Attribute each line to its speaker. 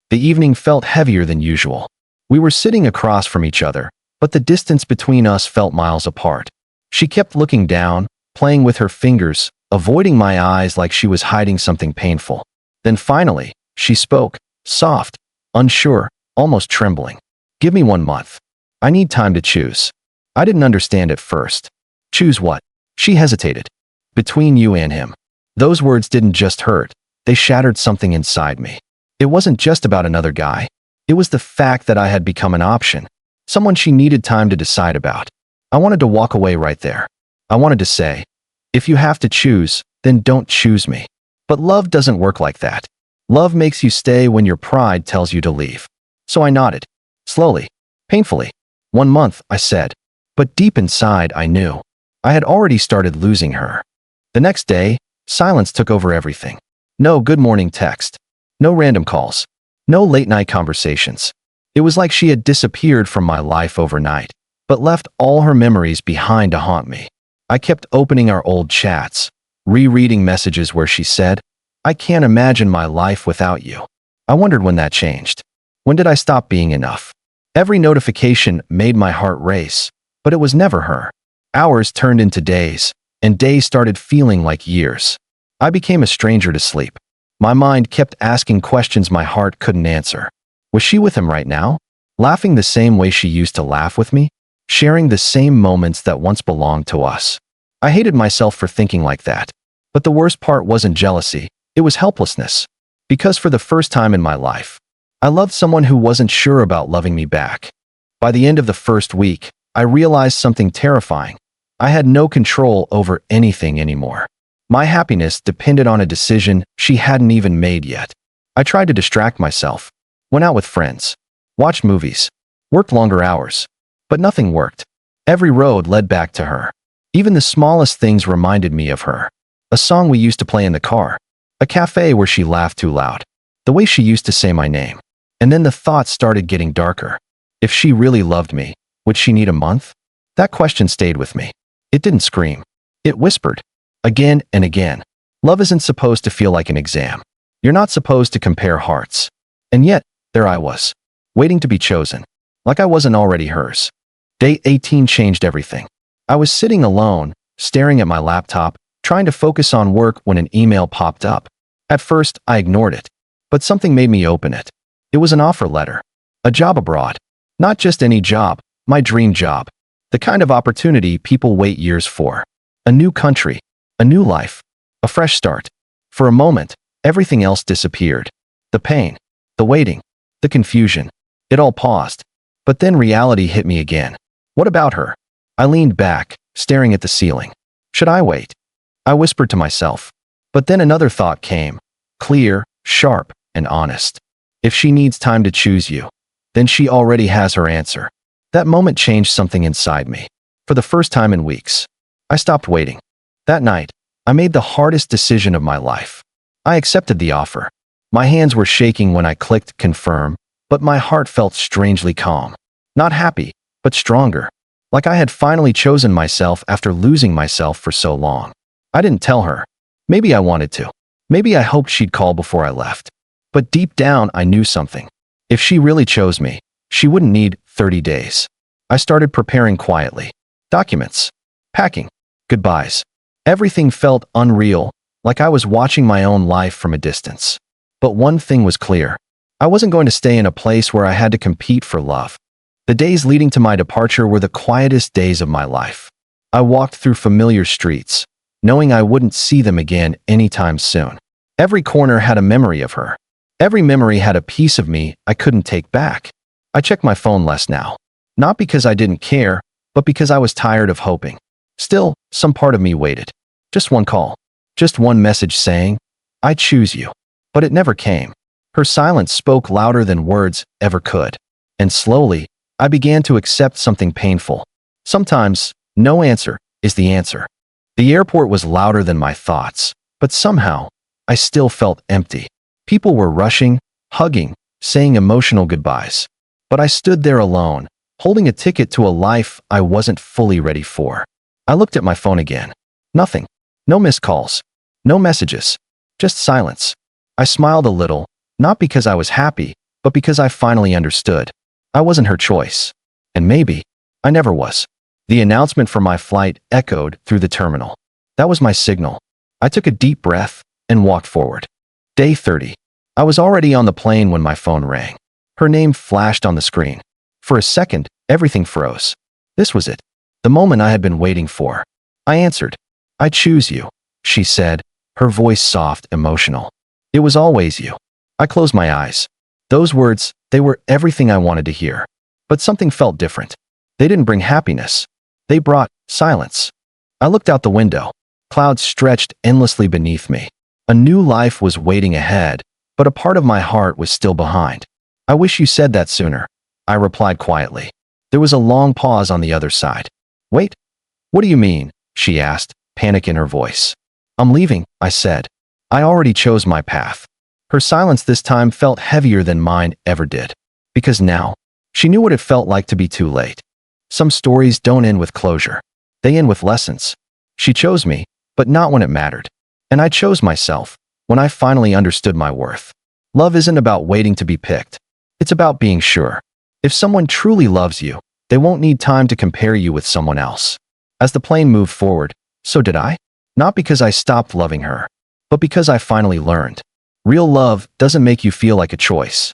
Speaker 1: The evening felt heavier than usual. We were sitting across from each other, but the distance between us felt miles apart. She kept looking down, playing with her fingers, avoiding my eyes like she was hiding something painful. Then finally, she spoke, soft, unsure, almost trembling. "Give me 1 month. I need time to choose." I didn't understand at first. "Choose what?" She hesitated. "Between you and him." Those words didn't just hurt, they shattered something inside me. It wasn't just about another guy. It was the fact that I had become an option, someone she needed time to decide about. I wanted to walk away right there. I wanted to say, "If you have to choose, then don't choose me." But love doesn't work like that. Love makes you stay when your pride tells you to leave. So I nodded. Slowly. Painfully. 1 month, I said. But deep inside, I knew. I had already started losing her. The next day, silence took over everything. No good morning text. No random calls. No late-night conversations. It was like she had disappeared from my life overnight, but left all her memories behind to haunt me. I kept opening our old chats, rereading messages where she said, "I can't imagine my life without you." I wondered when that changed. When did I stop being enough? Every notification made my heart race, but it was never her. Hours turned into days, and days started feeling like years. I became a stranger to sleep. My mind kept asking questions my heart couldn't answer. Was she with him right now? Laughing the same way she used to laugh with me? Sharing the same moments that once belonged to us? I hated myself for thinking like that. But the worst part wasn't jealousy, it was helplessness. Because for the first time in my life, I loved someone who wasn't sure about loving me back. By the end of the first week, I realized something terrifying. I had no control over anything anymore. My happiness depended on a decision she hadn't even made yet. I tried to distract myself, went out with friends, watched movies, worked longer hours, but nothing worked. Every road led back to her. Even the smallest things reminded me of her. A song we used to play in the car, a cafe where she laughed too loud, the way she used to say my name. And then the thoughts started getting darker. If she really loved me, would she need a month? That question stayed with me. It didn't scream. It whispered. Again and again. Love isn't supposed to feel like an exam. You're not supposed to compare hearts. And yet, there I was, waiting to be chosen, like I wasn't already hers. Day 18 changed everything. I was sitting alone, staring at my laptop, trying to focus on work when an email popped up. At first, I ignored it, but something made me open it. It was an offer letter. A job abroad. Not just any job, my dream job. The kind of opportunity people wait years for. A new country. A new life. A fresh start. For a moment, everything else disappeared. The pain. The waiting. The confusion. It all paused. But then reality hit me again. What about her? I leaned back, staring at the ceiling. Should I wait? I whispered to myself. But then another thought came. Clear, sharp, and honest. If she needs time to choose you, then she already has her answer. That moment changed something inside me. For the first time in weeks, I stopped waiting. That night, I made the hardest decision of my life. I accepted the offer. My hands were shaking when I clicked confirm, but my heart felt strangely calm. Not happy, but stronger. Like I had finally chosen myself after losing myself for so long. I didn't tell her. Maybe I wanted to. Maybe I hoped she'd call before I left. But deep down, I knew something. If she really chose me, she wouldn't need 30 days. I started preparing quietly. Documents. Packing. Goodbyes. Everything felt unreal, like I was watching my own life from a distance. But one thing was clear. I wasn't going to stay in a place where I had to compete for love. The days leading to my departure were the quietest days of my life. I walked through familiar streets, knowing I wouldn't see them again anytime soon. Every corner had a memory of her. Every memory had a piece of me I couldn't take back. I checked my phone less now. Not because I didn't care, but because I was tired of hoping. Still, some part of me waited. Just one call. Just one message saying, "I choose you." But it never came. Her silence spoke louder than words ever could. And slowly, I began to accept something painful. Sometimes, no answer is the answer. The airport was louder than my thoughts, but somehow, I still felt empty. People were rushing, hugging, saying emotional goodbyes. But I stood there alone, holding a ticket to a life I wasn't fully ready for. I looked at my phone again. Nothing. No missed calls. No messages. Just silence. I smiled a little, not because I was happy, but but because I finally understood. I wasn't her choice. And maybe I never was. The announcement for my flight echoed through the terminal. That was my signal. I took a deep breath and walked forward. Day 30. I was already on the plane when my phone rang. Her name flashed on the screen. For a second, everything froze. This was it. The moment I had been waiting for. I answered. "I choose you," she said, her voice soft, emotional. "It was always you." I closed my eyes. Those words, they were everything I wanted to hear. But something felt different. They didn't bring happiness. They brought silence. I looked out the window. Clouds stretched endlessly beneath me. A new life was waiting ahead, but a part of my heart was still behind. "I wish you said that sooner," I replied quietly. There was a long pause on the other side. "Wait, what do you mean?" she asked, panic in her voice. "I'm leaving," I said. I already chose my path. Her silence this time felt heavier than mine ever did. Because now, she knew what it felt like to be too late. Some stories don't end with closure. They end with lessons. She chose me, but not when it mattered. And I chose myself, when I finally understood my worth. Love isn't about waiting to be picked. It's about being sure. If someone truly loves you, they won't need time to compare you with someone else. As the plane moved forward, so did I. Not because I stopped loving her, but because I finally learned. Real love doesn't make you feel like a choice.